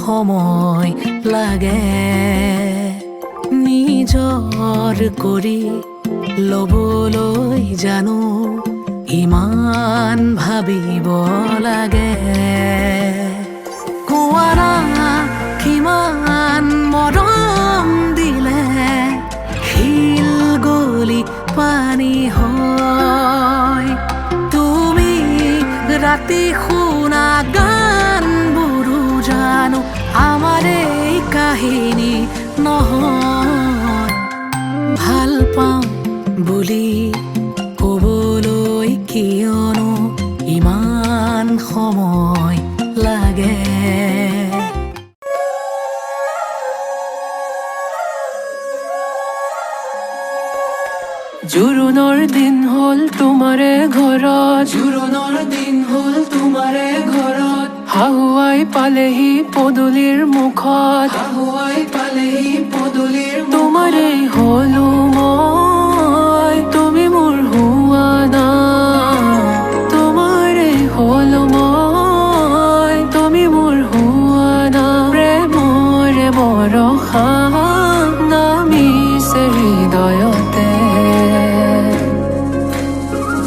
সময় লাগে নিজৰ কৰি ল'বলৈ জানো ইমান ভাবিব লাগে কোৱানা কিমান মৰম দিলে শিল গলি পানী হয় তুমি ৰাতি শুনা গানবোৰো জানো আমাৰ এই কাহিনী নহয় ভাল পাওঁ বুলি ক'বলৈ কিয়নো ইমান সময় লাগে জোৰোণৰ দিন হ'ল তোমাৰে ঘৰত জোৰোণৰ দিন হ'ল তোমাৰে ঘৰত হাহুৱাই পালেহি পদূলিৰ মুখত হাহুৱাই পালেহি পদূলিৰ তোমাৰে হ'লো মই তুমি মোৰ হোৱা না তোমাৰে হ'লো মই তুমি মোৰ হোৱা না প্ৰেমৰে বৰষা নামিছে হৃদয়তে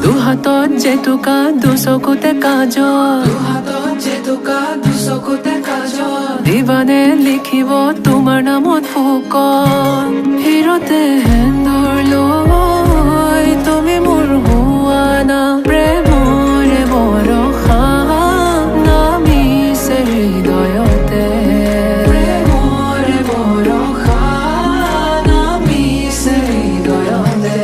দুহাতত জেতুকা দুচকুতে কাজল দুহাতত জেতুকা দুচকুতে কাজল দিবানে লিখিব তোমাৰ নামত ফুকন হিৰতে সেন্দুৰ লৈ তুমি মোৰ হোৱা না প্ৰেমৰে বৰষা নামিছে হৃদয়তে প্ৰেমৰে বৰষা নামিছে হৃদয়তে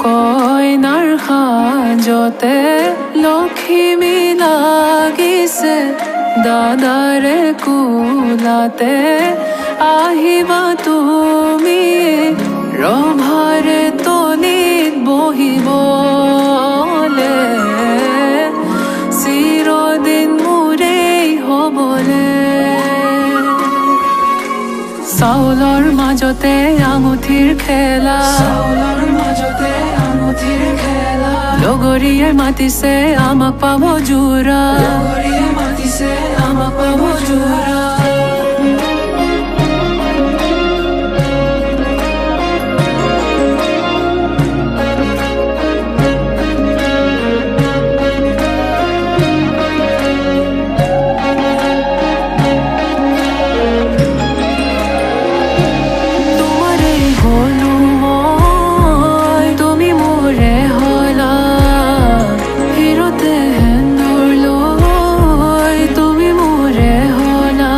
কইনাৰ সাজতে লখিমী লাগিছে দাদাৰে কোলাতে আহিবা তুমি ৰভাৰে তলিত বহিবলে চিৰদিন মোৰেই হ'বলে চাউলৰ মাজতে আঙুঠিৰ খেলা চাউলৰ মাজতে আঙুঠিৰ খেলা লগৰীয়ে মাতিছে আমাক পাব জোৰা লগৰীয়ে মাতিছে আমাক পাব জোৰা তুমি মোৰে হ'লা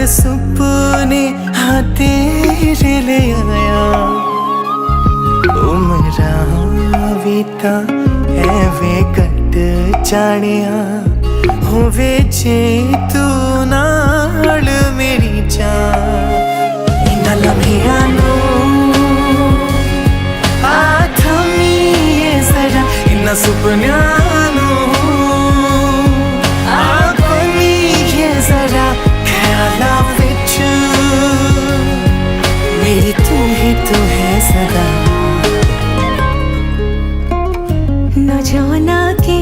सुपने हाँ तेरे ले आया उमरा बीता है वे कट जानिया होवे जे तू नाल मेरी जान इन्ना लम्हिया नू आ थमीए जरा इन्ना सुपनिया नू आ कोमीए जरा ख्याला विच मेरी तू ही तू है सदा न जाना के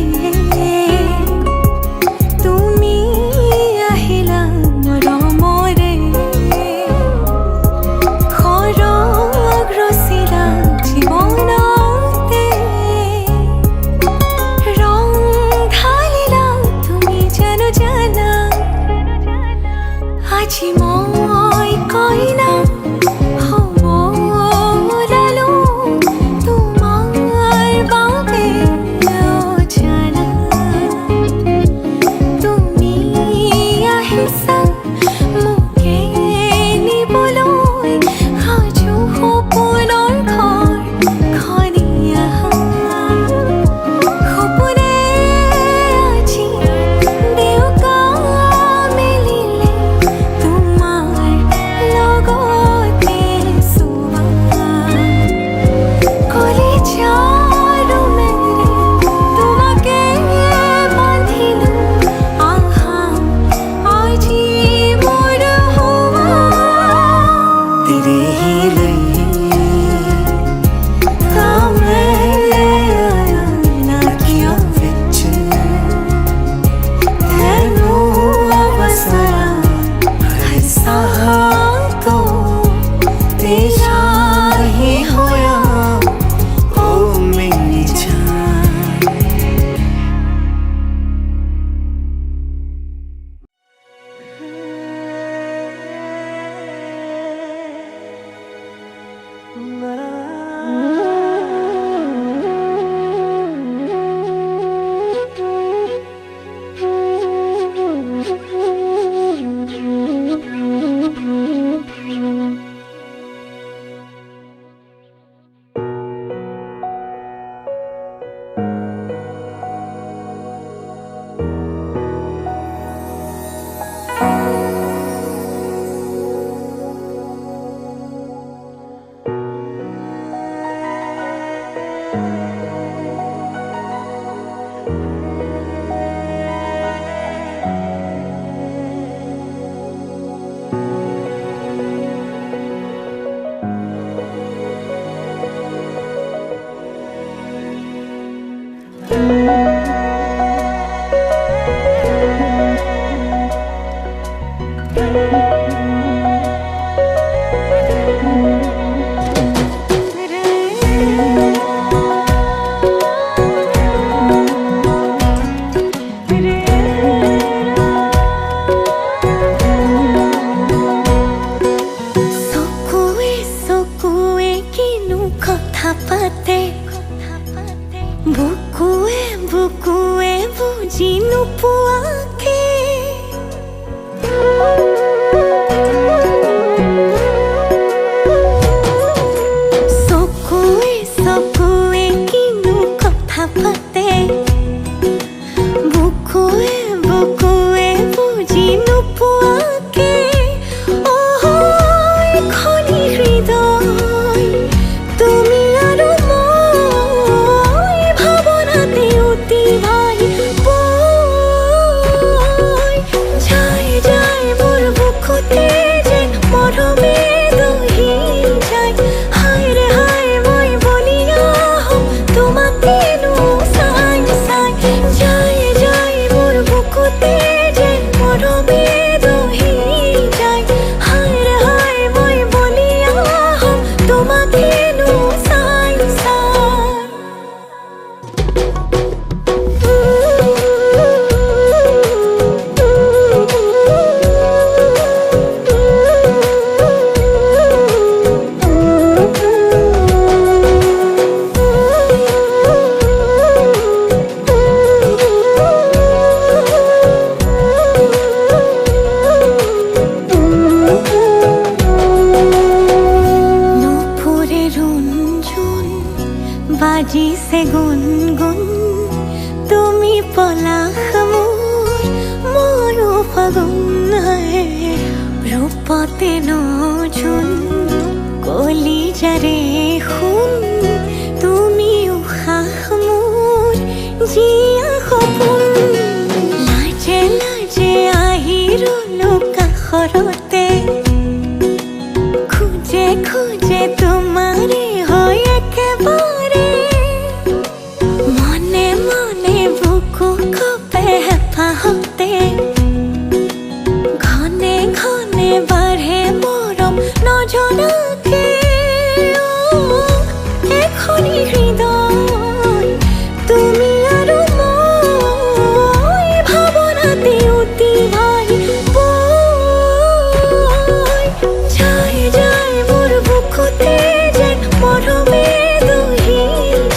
তুমি আহিলা মোৰ মৰে খৰগ ৰচিলা জীৱনতে ৰং ঢালিলা তুমি জানো জানা আজি মই কইনা হ'ব ওলালো তোমাৰ বাবে জানা তুমি আহিছা মোকে নিবলৈ সাজু সপোনৰ ঘৰখনি আহা সপোনে আজি দেউকা মেলিলে তোমাৰ লগতে চোৱা কলিজাৰ মেৰে তোমাকে বান্ধিলো আহা আজি মোৰ হোৱা तेरे ही लिए ਤਾਂ ਮੈਂ अखियां विच ਤੈਨੂੰ ਵਸਾਇਆ हर साह तो तेरा ही होया ओ मेरी जान চকুৱে কিনো কথা পাতে বুকুৱে বুজি নোপোৱাকে চকুৱে কিনো কথা পাতে বুকুৱে বুজি নোপোৱাকে খনি হৃদয় তুমি আৰু মই ভাৱনাতে অতি ভাই যায় মোৰ বুকুতে যেন মৰমে দহি যায় হায় ৰে হায় মই বলিয়া হম তোমাকেনো চাই আছে গুণগুণ তুমি পলাশ মোৰো ফাগুন ৰূপতে নচুন কলিজাৰে শুন তুমি উশাহ মোৰ জীয়া সপোন লাজে লাজে আহি ৰলো কাষৰতে খুজে খুজে তোমাৰে হয় একেবাৰে মনে মনে বুকু কপে হেঁপাহতে ঘনে ঘনে বাঢ়ে মৰম নজনাকে এখনি হৃদয় তুমি আৰু মই ভাৱনাতে উতি ভাই বৈ যায় যায় মোৰ বুকুতে যেন মৰমে দহি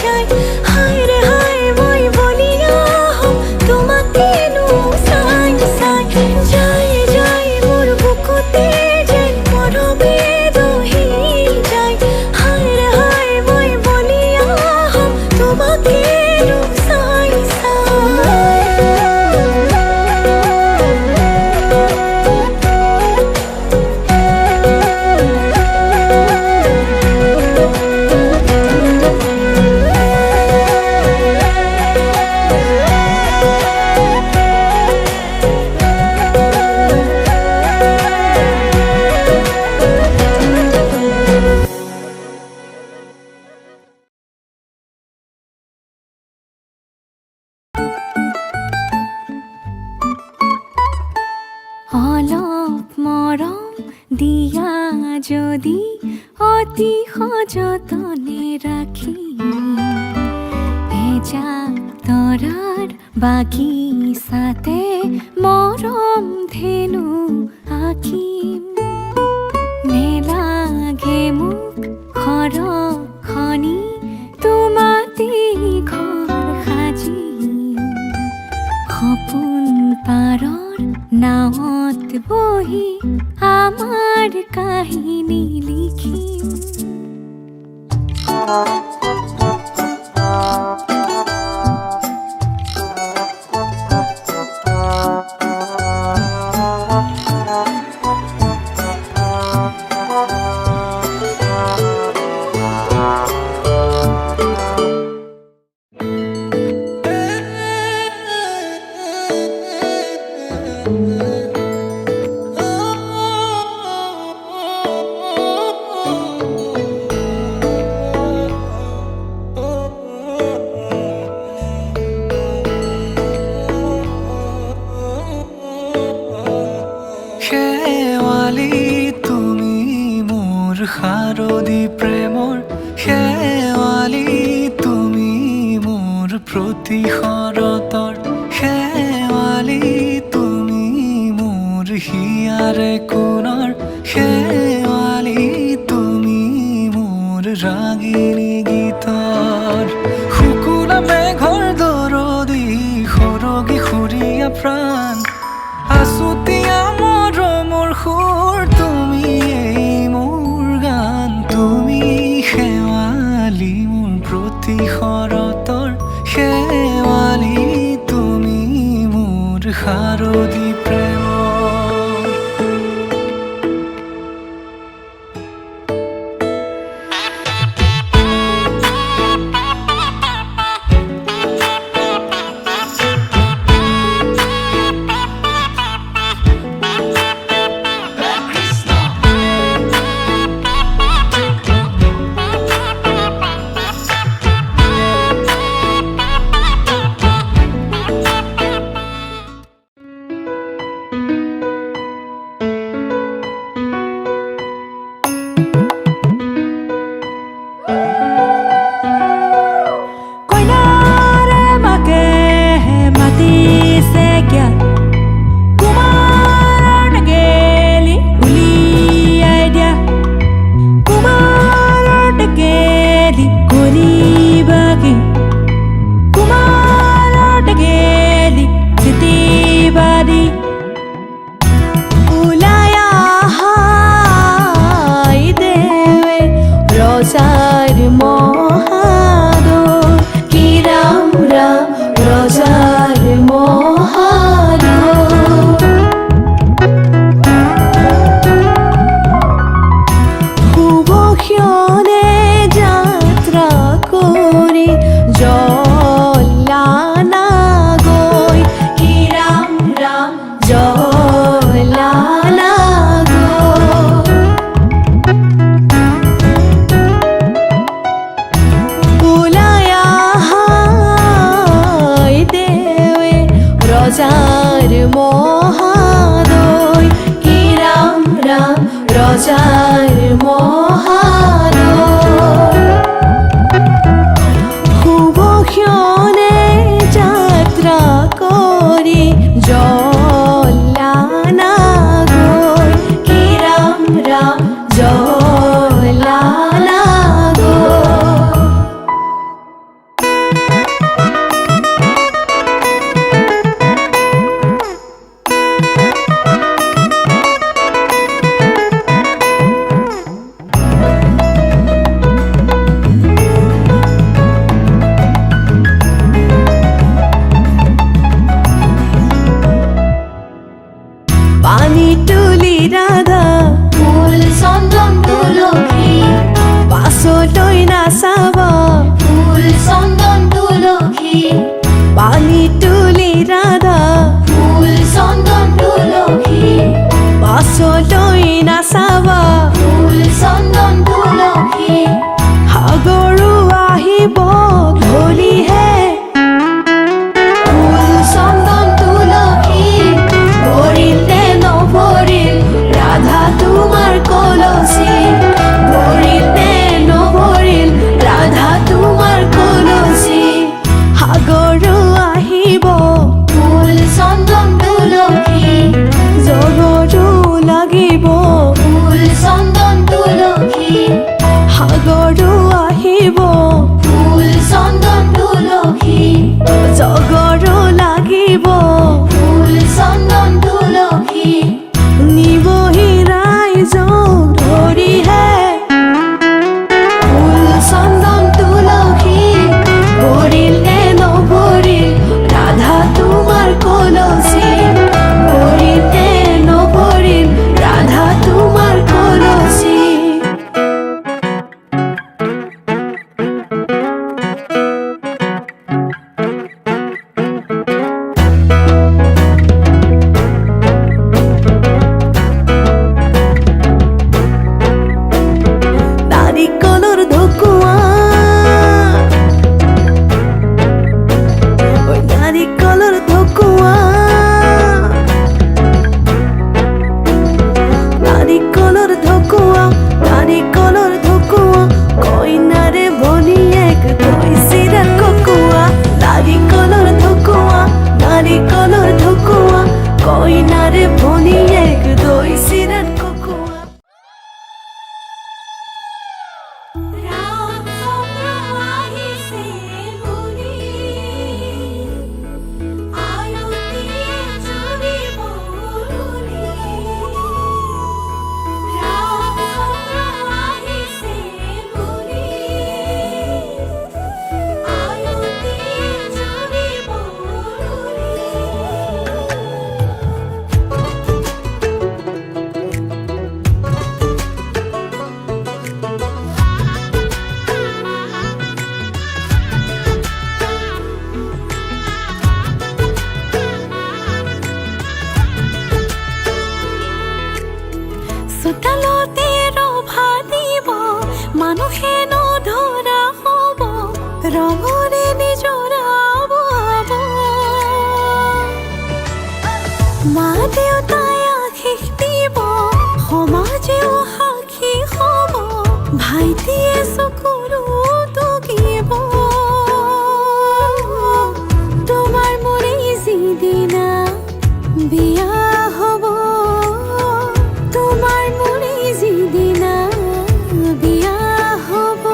যায় হায় ৰে হায় মই বলিয়া হম তোমাকেনো চাই চাই যায় যায় মোৰ বুকুতে যেন মৰমে দহি যায় হায় ৰে হায় মই বলিয়া হম তোমাকেনো চাই অলপ মৰম দিয়া যদি অতি সযতনে ৰাখি এজাক তৰাৰ বাগিচাতে মৰম ধেনু আঁকিম নেলাগে মোক খৰখনি তোমাতে ঘৰ সাজিম সপোন পাৰৰ নাৱত বহি আমাৰ কাহিনী লিখিম শেৱালি তুমি মোৰ শাৰদী প্ৰেমৰ শেৱালি তুমি মোৰ প্ৰতি শৰতৰ শেৱালি তুমি মোৰ হিয়াৰে কোণৰ শেৱালি তুমি মোৰ ৰাগিনী গীতৰ শুকুলা মেঘৰ দৰদি সৰগী সুৰীয়া প্ৰাণ আছুতীয়া মৰমৰ সুৰ তুমি এই মোৰ গান তুমি শেৱালি মোৰ প্ৰতি শৰতৰ শেৱালি তুমি মোৰ শাৰদী প্ৰেমৰ ৰজাৰ মহাদয় কি ৰাম ৰাম ৰজাৰ মহাদয় শুভক্ষণে যাত্ৰা কৰি জলানা গৈ কি ৰাম ৰাম জলানা গৈ পানী তুলি ৰাধা ফুল চন্দন তুলসী পাছলৈ নাচাবা ফুল চন্দন তুলসী পানী তুলি ৰাধা ফুল চন্দন তুলসী পাছলৈ নাচাবা ফুল চন্দন তুলসী সাগৰো আহিব ধলিহে ফুল চন্দন তুলসী ভৰিল নে নভৰিল ৰাধা তোমাৰ কলচী ভৰিল নে নভৰিল ৰাধা তোমাৰ কলচী সাগৰো আহিব ফুল চন্দন তুলসী জগতো লাগিব ফুল চন্দন তুলসী সাগৰো আহিব ফুল চন্দন তুলসী জগৰো লাগিব ফুল চন্দন তুলসী নিবহি ৰাইজক ধৰিহে ফুল চন্দন তুলসী ভৰিল নে নভৰিল ৰাধা তোমাৰ কলচী ভৰিল নে নভৰিল ৰাধা তোমাৰ কলচী নাৰিকলৰ ঢকুৱা ঐ নাৰিকলৰ ঢকুৱা নাৰিকলৰ ঢকুৱা নাৰিকলৰ ঢকুৱা কইনাৰে ভনীয়েক দৈ চিৰা ককোৱা নাৰিকলৰ ঢকুৱা নাৰিকলৰ ঢকুৱা কইনাৰে ভনীয়েক দৈ চিৰা ককোৱা চোতালতে ৰভা দিব মানুহে নধৰা হ'ব ৰঙৰে নিজৰাব মা দেউতাই আশীষ দিব সমাজেও সাক্ষী হ'ব ভাইটিয়ে চকুৰো টুকিব তোমাৰ মোৰে যিদিনা বিয়া হ'ব তোমাৰ মোৰে যিদিনা বিয়া হ'ব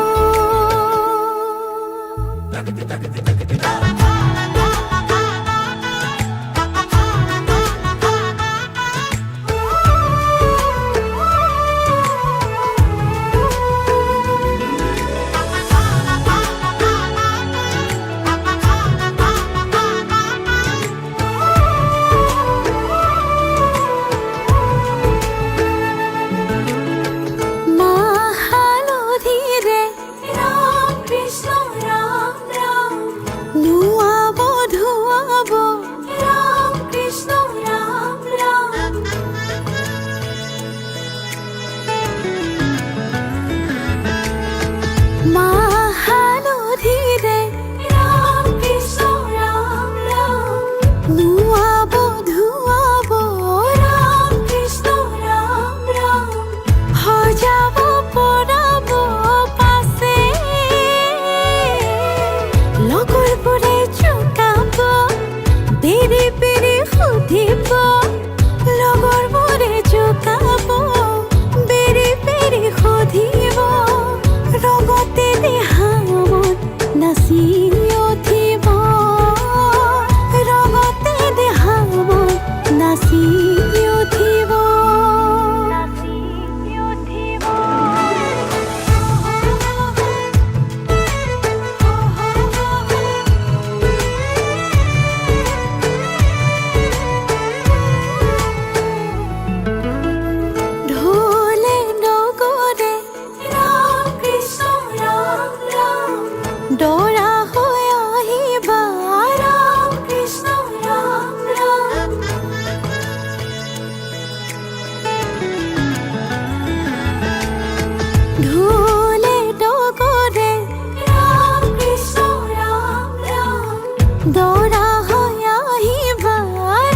দৰা হৈ আহিবা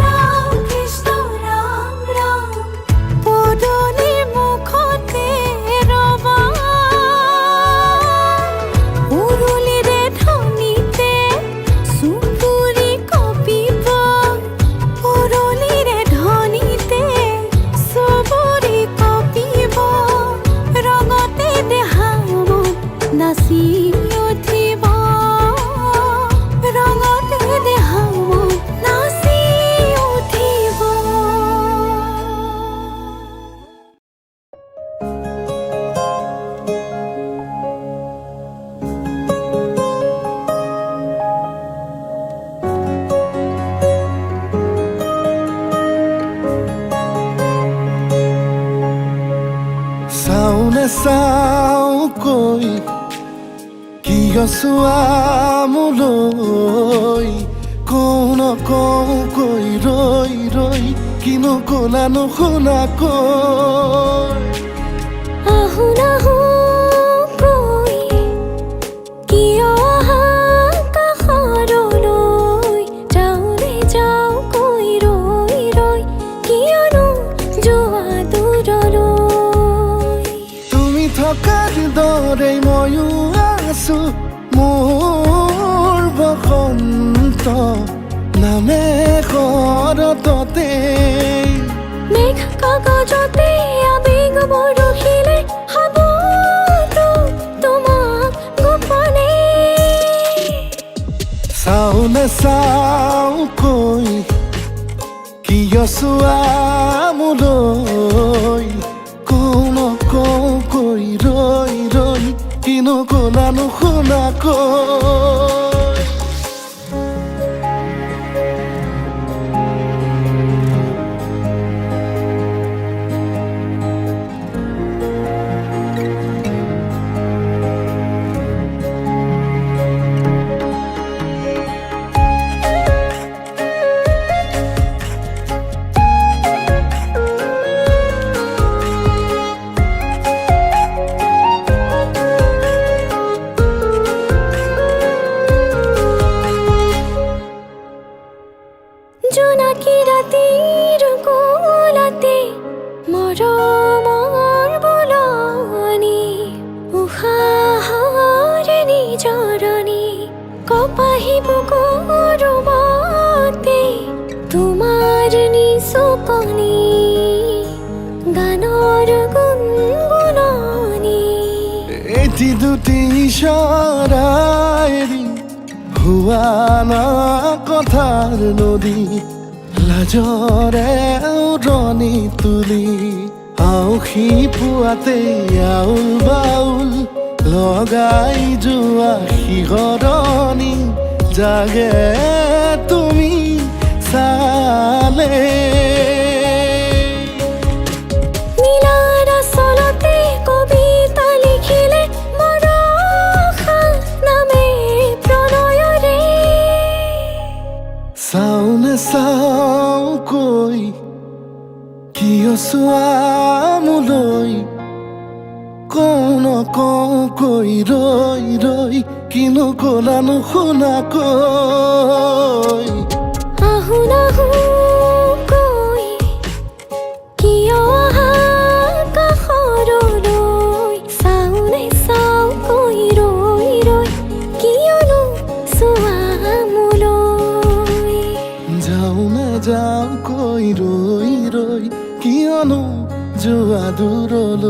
ৰাম কৃষ্ণ ৰাম ৰাম পদূলিৰ মুখতে ৰবা উৰুলিৰে ধ্বনিতে চুবুৰি কঁপিব উৰুলিৰে ধ্বনিতে চুবুৰি কঁপিব ৰঙতে দেহামত নাচি উঠিব ৰঙতে দেহামত নাচি উঠিব চাওনে চাও কৈ কিয় চোৱা মোলৈ কওঁ নকওঁ কৈ ৰৈ ৰৈ কিনো ক'লা নুশুনাকৈ আহো নাহো কৈ কিয় আহা কাষৰলৈ যাওঁনে যাওঁ কৈ ৰৈ ৰৈ কিয়নো যোৱা দূৰলৈ তুমি থকাৰ দৰে ময়ো আছো মোৰ বসন্ত নামে শৰততে মেঘ কাগজতে আবেগ বৰষিলে হাবতো তোমাক গোপনে চাওনে চাও কৈ কিয় চোৱা মোলৈ কওঁ নকওঁ কৈ ৰৈ ৰৈ কিনো ক'লা নুশুনাকৈ জোনাকী ৰাতিৰ কোলাতে মৰমৰ বোলনি উশাহৰে নিজৰণি কপাহী বুকুৰুমতে তোমাৰ নিচুকনি গানৰ গুণগুণনি এটি দুটি ইশাৰায়েদি হোৱা না কথাৰ নদী লাজৰে উৰণি তুলি আউসী পুৱাতে আউল বাউল লগাই যোৱা শিহৰণি জাগে তুমি চালে নীলাৰ আচলতে কবিতা লিখিলে বৰষা নামে প্ৰণয়ৰে চাওনে চাও কৈ কিয় চোৱা মোলৈ কওঁ নকওঁ কৈ ৰৈ ৰৈ কিনো ক'লা নুশুনাকৈ আহো নাহো কৈ কিয় আহা কাষৰলৈ চাওনে চাওঁ কৈ ৰৈ ৰৈ কিয়নো চোৱা মোলৈ যাওঁ নাযাওঁ কৈ ৰৈ ৰৈ কিয়নো যোৱা দূৰলৈ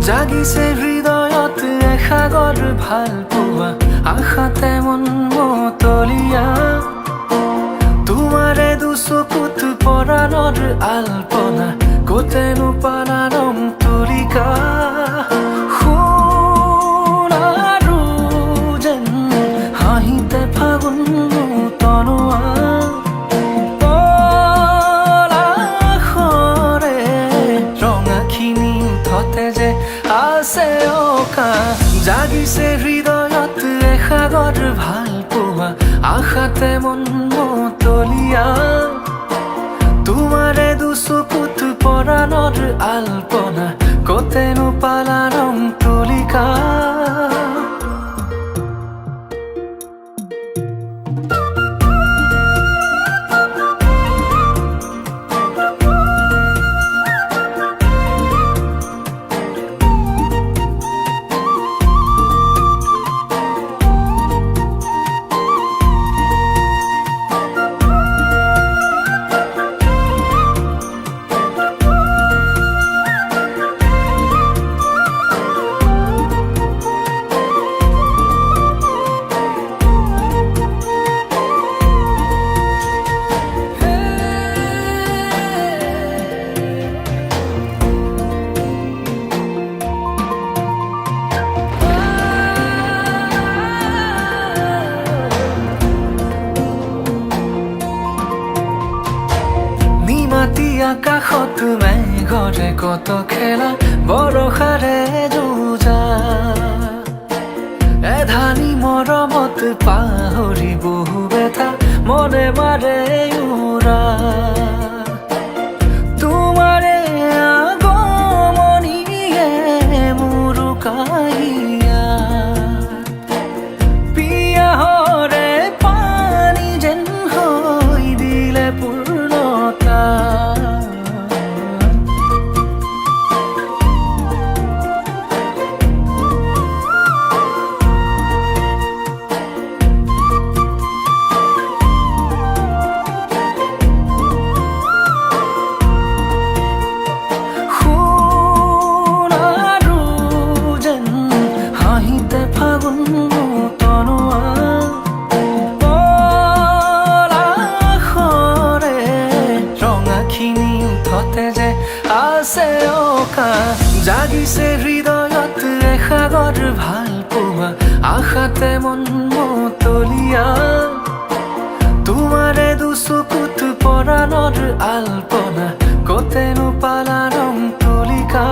জাগিছে হৃদয়ত এসাগৰ ভাল পোৱা আশাতে মন মতলীয়া তোমাৰে দুচকুত পৰাণৰ আলপনা গোটেনো পালাৰম তুলিকা সোণাৰু যেন হাঁহিতে ফাগুন তনোৱা জাগিছে হৃদয়ত এসাগৰ ভাল পোৱা আশাতে মন মতলীয়া তোমাৰে দুচকুত পৰাণৰ আলপনা কতেনো পালা ৰং তুলিকা আকাশত মেঘৰে কত খেলা বৰষাৰে যুঁজা এধানি মৰমত পাহৰি বহু বেথা মনে মাৰে উৰা তোমাৰে আগমনিয়ে মোৰ কাহিয়া পিয়াহৰে পানী যেন হৈ দিলে পূৰ্ণতা জাগিছে হৃদয়ত এসাগৰ ভাল পোৱা আশাতে মন মতলীয়া তোমাৰে দুচকুত পৰাণৰ আলপনা কতেনো পালা ৰং তুলিকা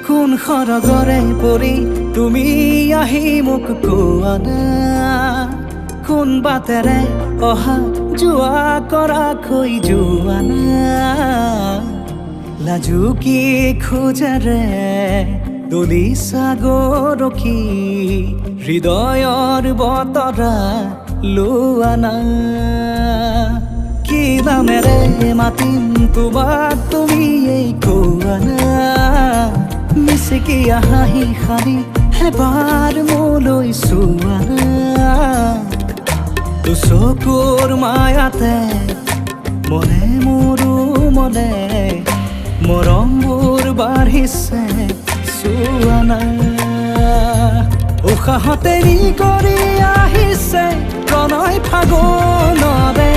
কোন সৰগৰে পৰি তুমি আহি মোক কোৱা না কোন বাটেৰে অহা যোৱা কৰাকৈ যোৱা না লাজুকী খোজেৰে দলিছা গৰখি হৃদয়ৰ বতৰা লোৱা না কি নামেৰে মাতিম তোমাক তুমি এই কোৱা না মিচিকি হাঁহি সাৰি এবাৰ মোলৈ চোৱা তো চকুৰ মায়াতে মনে মোৰো মনে মৰমবোৰ বাঢ়িছে চোৱা না উশাহতে নি কৰি আহিছে প্ৰণয় ফাগুনৰে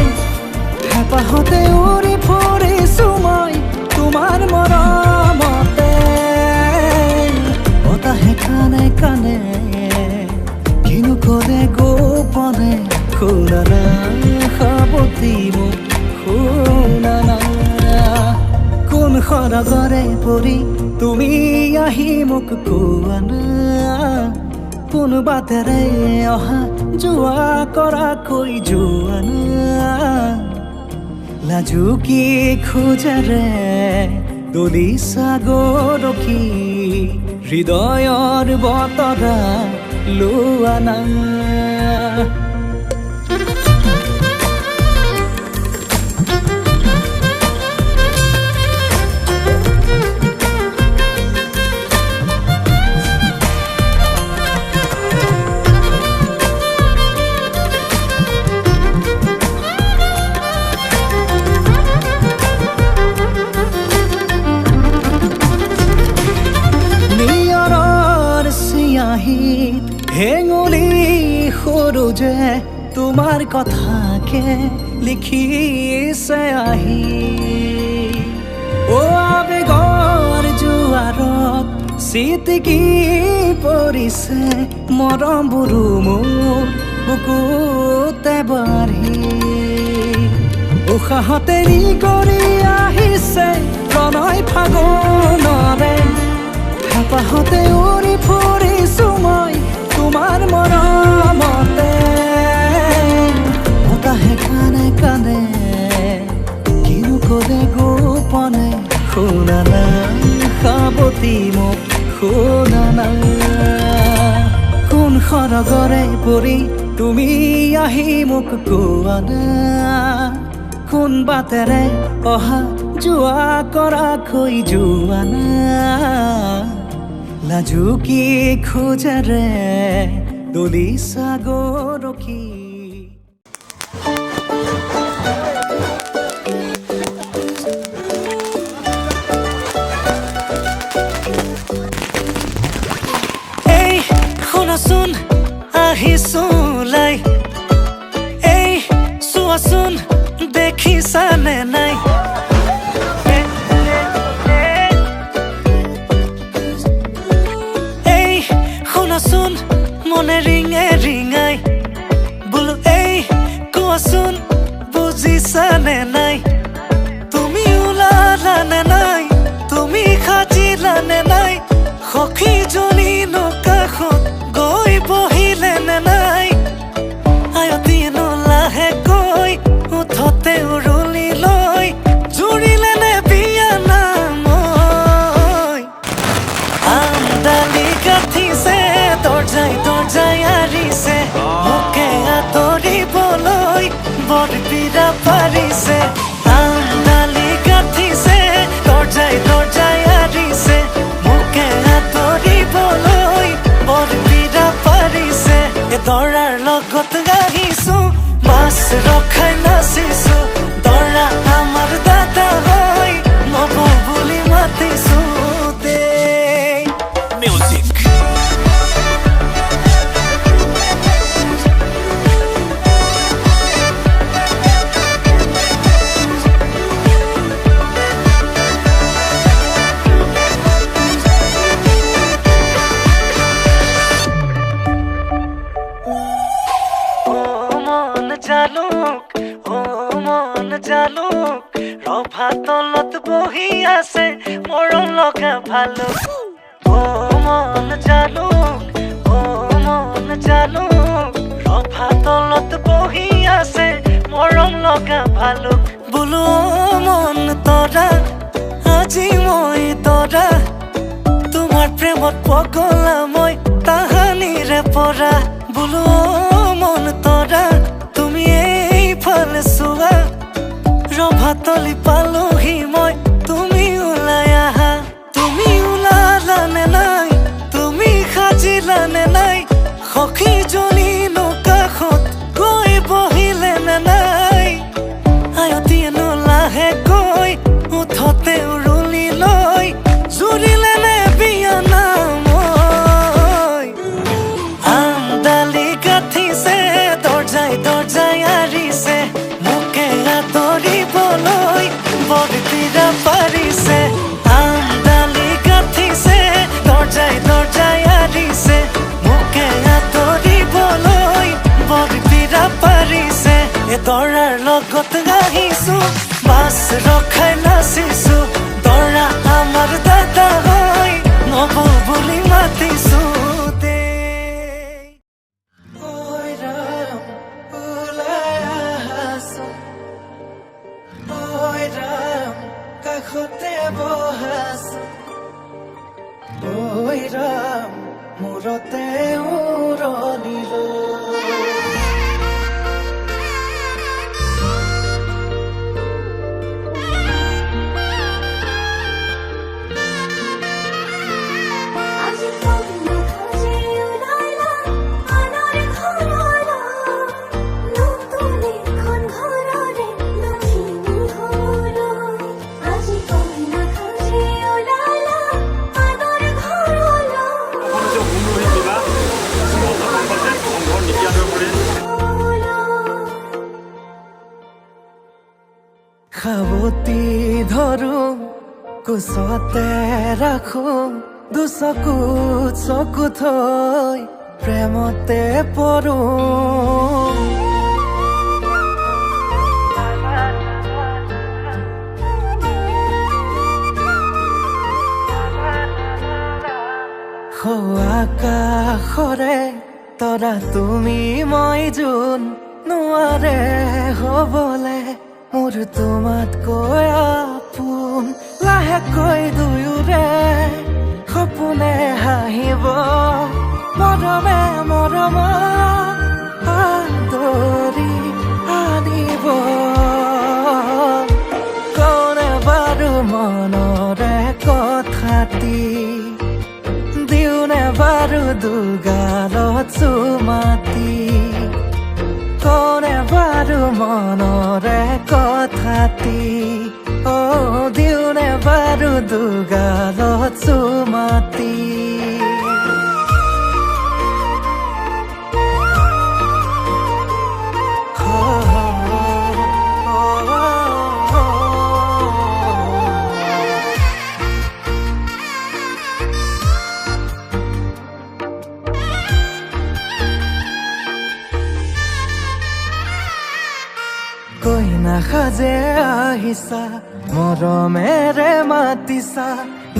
হেঁপাহতে উৰি ফুৰিছো মই তোমাৰ মৰমতে বতাহে কানে কানে কিনো কৰে গোপনে শুনা না সাৱতি মোক শুনা না কোন সৰগৰে পৰি তুমি আহি মোক কোৱা না কোন বাটেৰে অহা যোৱা কৰাকৈ যোৱা না লাজুকী খোজেৰে দলিছা গৰখি হৃদয়ৰ বতৰা লোৱা না তোমাৰ কথাকে লিখিছে আহি অ' আবেগৰ জোৱাৰত চিটিকি পৰিছে মৰমবোৰো মোৰ বুকুতে বাঢ়ি উশাহতে নি কৰি আহিছে প্ৰণয় ফাগুনৰে হেঁপাহতে উৰি ফুৰিছো মই তোমাৰ মৰমতে বতাহে কানে কানে কিনো ক'লে গোপনে শুনা না সাৱতি মোক শুনা না কোন সৰগৰে পৰি তুমি আহি মোক কোৱা না কোন বাটেৰে অহা যোৱা কৰাকৈ যোৱা না লাজুকী খোজেৰে দলিছা গৰখী এই শুনাচোন আহিছো লাই এই চোৱাচোন দেখিছানে নাই এই শুনাচোন মনে ৰিঙে ৰিঙাই বোলো এই কোৱাচোন বুজিছানে নাই তুমি ওলালানে নাই তুমি সাজিলানে নাই সখীজনী কাষত গৈ বহিলেনে নাই আয়তীনো লাহেকৈ উঠতে উৰুলি লৈ জুৰিলেনে বিয়া নামৈ আমদালি গাঠিছে দৰ্জাই দৰ্জাই আৰিছে মোকে আদৰিবলৈ বৰ পীড়া পাৰিছে আমদালি গাঠিছে দৰ্জাই দৰ্জাই আৰিছে মোকে আদৰিবলৈ বৰ পীড়া পাৰিছে দৰাৰ লগত গাহিছো মাছ ৰখাই নাচিছো দৰা আমাৰ দাদা হয় নব বুলি মাতিছো দেই মিউজিক জালুক ৰভা তলত বহি আছে মৰম লগা ভালুক মন জালুক ৰভা তলত বহি আছে মৰম লগা ভালুক বোলো মন তৰা আজি মই তৰা তোমাৰ প্ৰেমত পগলা মই তাহানিৰে পৰা বোলো মন তৰা তুমি এইফালে চোৱা ৰভাতলি পালোহি মই তুমি ওলাই আহা তুমি ওলালানে নাই তুমি সাজিলানে নাই সখীজনী কাষত গৈ বহিলেনে নাই আয়তীনো লাহেকৈ উঠতে উৰুলি লৈ জুৰিলেনে বিয়া নামৈ আমদালি গাঠিছে দৰ্জাই দৰ্জাই আৰিছে মোকে আদৰিবলৈ বৰ পীড়া পাৰিছে আমদালি গাঠিছে দৰ্জাই দৰ্জাই আৰিছে মোকে আদৰিবলৈ বৰ পীড়া পাৰিছে দৰাৰ লগত গাহিছো মাছ ৰখাই নাচিছো দৰা আমাৰ দাদা হয় নব বুলি মাতিছো দেই ঐ ৰাম ওলাই আহাচোন ঐ ৰাম কাষতে বহাচোন ঐ ৰাম মূৰতে উৰণি লৈ আজি কন্যা খোঁজে ওলালা আনৰ ঘৰলৈ নতুন এখন ঘৰৰে লখিমী হ'বলৈ আজি কন্যা খোঁজে ওলালা আনৰ ঘৰলৈ সাৱতি ধৰো কোচতে ৰাখো দুচকুত চকু থৈ প্ৰেমতে পৰো আকাশৰে তৰা তুমি মই যোন নোৱাৰে হ'বলে মোৰ তোমাতকৈ আপোন লাহেকৈ দুয়োৰে সপোনে হাঁহিব মৰমে মৰম আদৰি আনিব কোনে বাৰু মনৰে কথাটি দিওনে বাৰু দুগালত চুমাতি কোনে বাৰু মনৰে কথাটি দিওনে বাৰু দুগালত চুমাতি কইনা সাজে আহিছা মৰমেৰে মাতিছা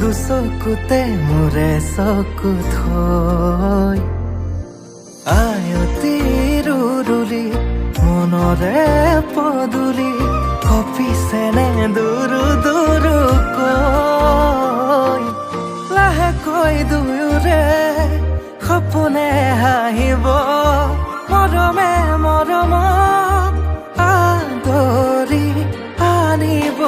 দুচকুতে মোৰে চকু থৈ আয়তি ৰুৰুলি মনৰে পদুলি কপিছেনে দুৰু দুৰুকৈ লাহেকৈ দুয়োৰে সপোনে হাঁহিব মৰমে মৰম আদৰি আনিব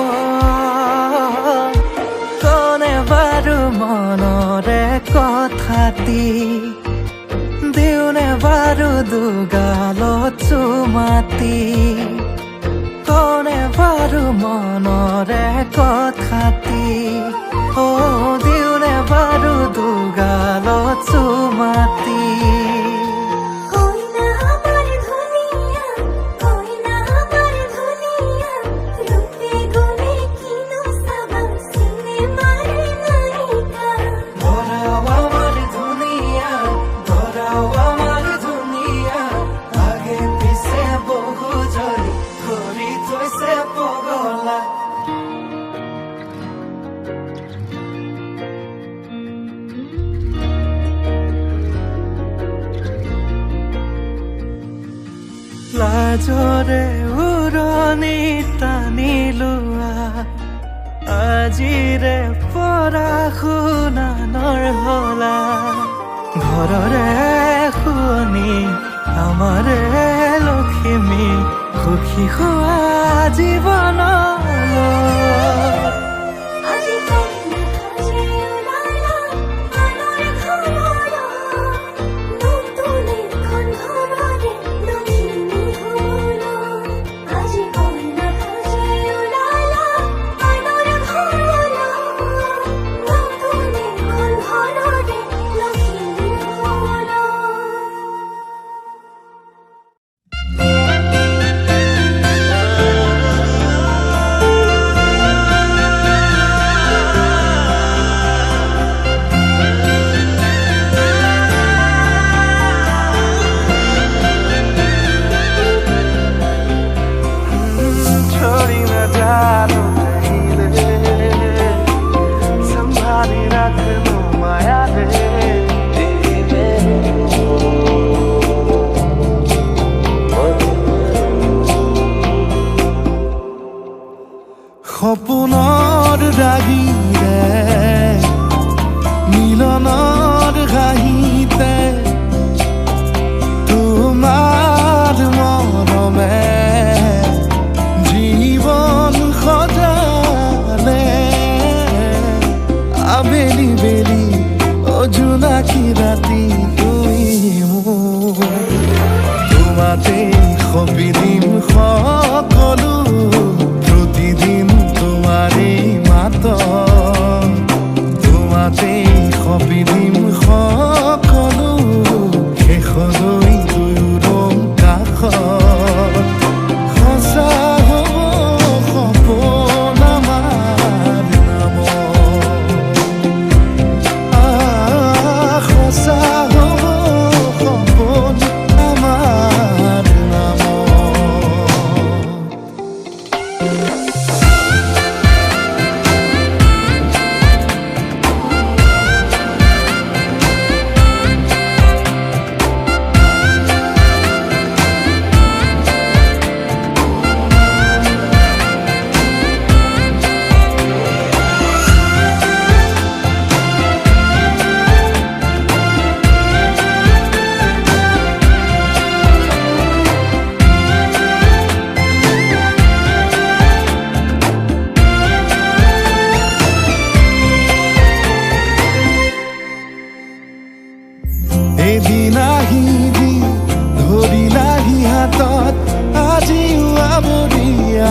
কোনে বাৰু মনৰে কথাটি দিওনে বাৰু দুগালত চুমাতি কোনে বাৰু মনৰে কথাটি দিওনে বাৰু দুগালত চুমাতি কইনা আমার ধুনিয়া কইনা আমার ধুনিয়া রূপে গুণে কিনো সাবা সিনেমার নায়িকা ধরাও আমার দুনিয়া ধরাও আমার দুনিয়া আগে পিছে বহু জনি কৰি থৈছে পগলা লাজৰে উৰণি টানি লোৱা আজিৰে পৰা শুনানৰ হলা ঘৰৰে শুৱনি আমাৰে লখিমী সুখী হোৱা জীৱনলৈ আজি কইনা সাজে ওলালা আনৰ ঘৰৰ নতুন এখন ঘৰৰে লখিমী হ'ল আজি কইনা সাজে ওলালা আনৰ ঘৰৰ নতুন এখন ঘৰৰে লখিমী হ'ল छोड़ी न जानो कहीं रे संभाली रख लो माया रे সপোনৰ ৰাগিৰে মিলনৰ ঘাঁহিতে তোমাৰ মৰমে জীৱন সজালে আবেলি বেলি অজোনাকি ৰাতি তুমি মোৰ তোমাতে সপি দিম সকলো প্ৰতিদিন তোমাৰেই মাতত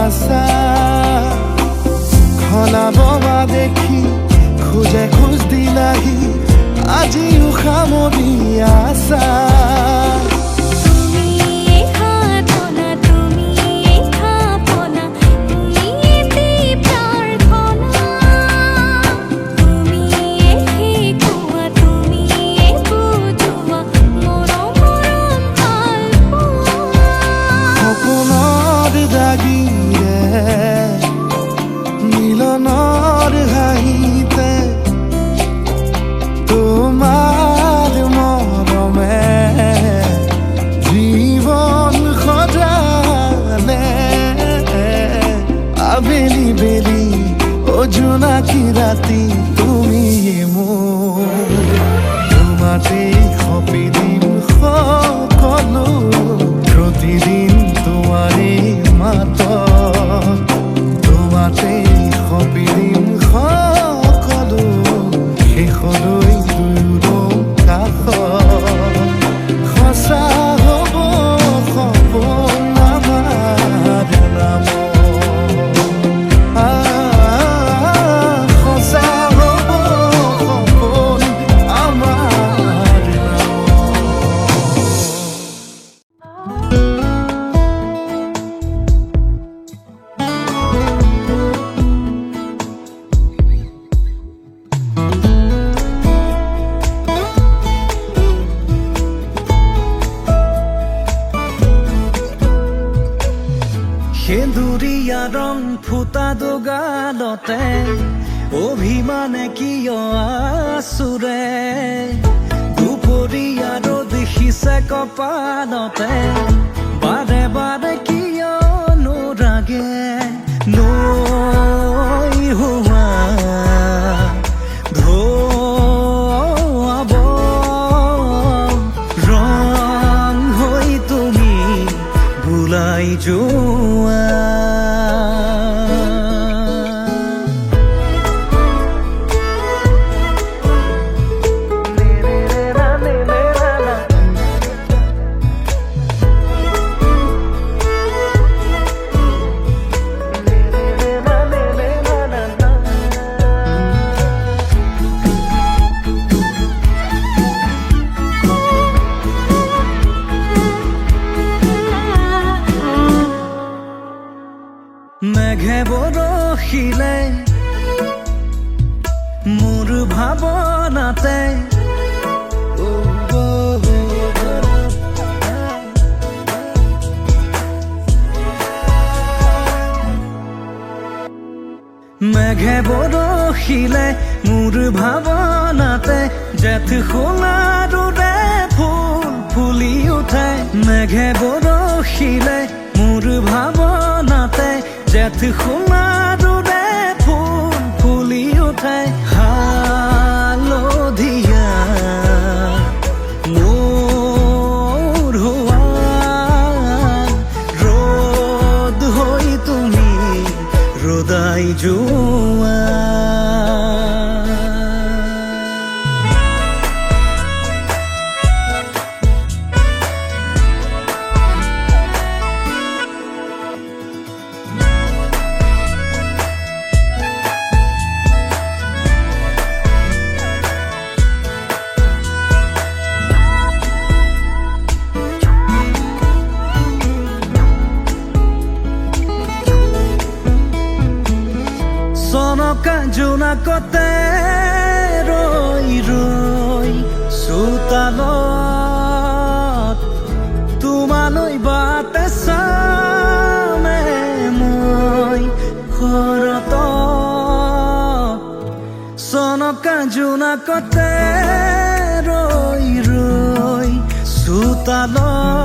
আশা খলাব দেখি খোজে খোজ দিলাহি আজিও সামৰি আছা তুমি সাধনা তুমি স্থাপনা তুমি প্ৰাৰ্থনা তুমি শিকোৱা তুমি বুজোৱা মৰম ভাল সপোনৰ দাগিৰে মিলনৰ হাঁহিতে তোমাৰ মৰমে জীৱন সজালে আবেলি বেলি জোনাকী ৰাতি তুমি মোৰ তোমাতে সপি দিম সকলো প্ৰতিদিন তোমাৰে মাত তোমাতে সপি দিম সকলো শেষলৈ দুয়ো কাষ সঁচা হ'ব সপোন আমাৰ নাম সঁচা হ'ব সপোন আমাৰ নাম সেন্দুৰীয়া ৰং ফুটা দুগালতে অভিমানে কিয় আচুৰে দুপৰীয়া ৰ'দ সিঁচে কপালতে বাৰে বাৰে কিয় নোৰাগে নৈ হোৱা ধোৱাব ৰং হৈ তুমি বুলাই যোৱা মেঘে বৰষিলে মোৰ ভাৱনাতে মেঘে বৰষিলে মোৰ ভাৱনাতে জেঠ সোণাৰুৰে ফুল ফুলি উঠে মেঘে বৰষিলে মোৰ ভাৱনাতে জেঠ সোণাৰুৰে ফুল ফুলি উঠে হালধীয়া মোৰ হোৱা ৰ'দ হৈ তুমি ৰ'দাই যোৱা চনকা জোনাকতে ৰৈ ৰৈ চোতালত তোমালৈ বাটে চামে মই ঘৰত চনকা জোনাকতে ৰৈ ৰৈ চোতালত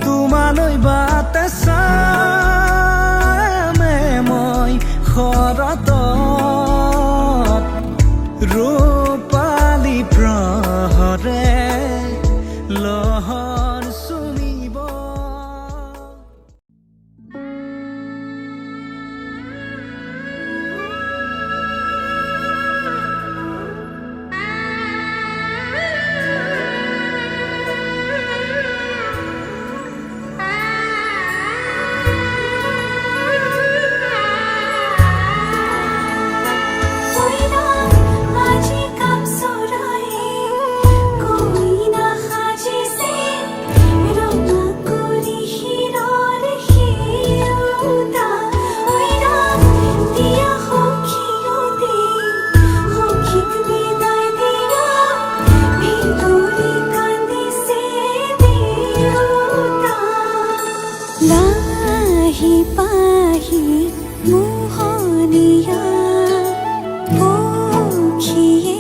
তোমালৈ বাটে চামে মই ঘৰত ৰূপালী প্ৰহৰে লহৰ চুমিব পাহি পাহি মোহনীয়া পক্ষীয়েতি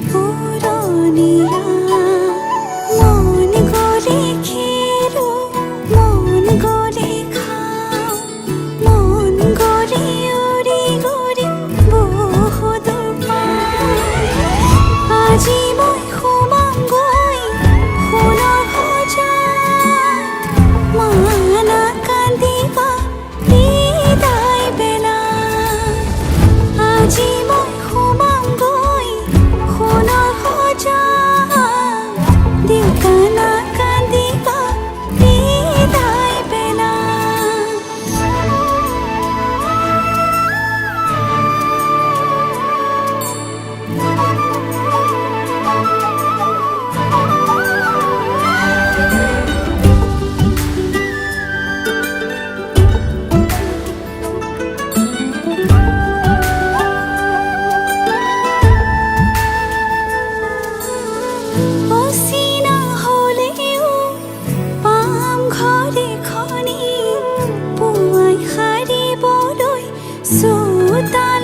পুৰণীয়া মন গ'লে খেলো মন গ'লে খাওঁ মন গ'লে উৰি গ'লে বহুদূৰ পাওঁ আজি মই সোমামগৈ সোণৰ সজাত মানা কান্দিবা বিদায় বেলা আজি মই সোমামগৈ সোণৰ সজাত দেউকানা কান্দিবা বিদায় বেলা অচিনা হ'লেও পাম ঘৰ এখনি পুৱাই সাৰিবলৈ চোতাল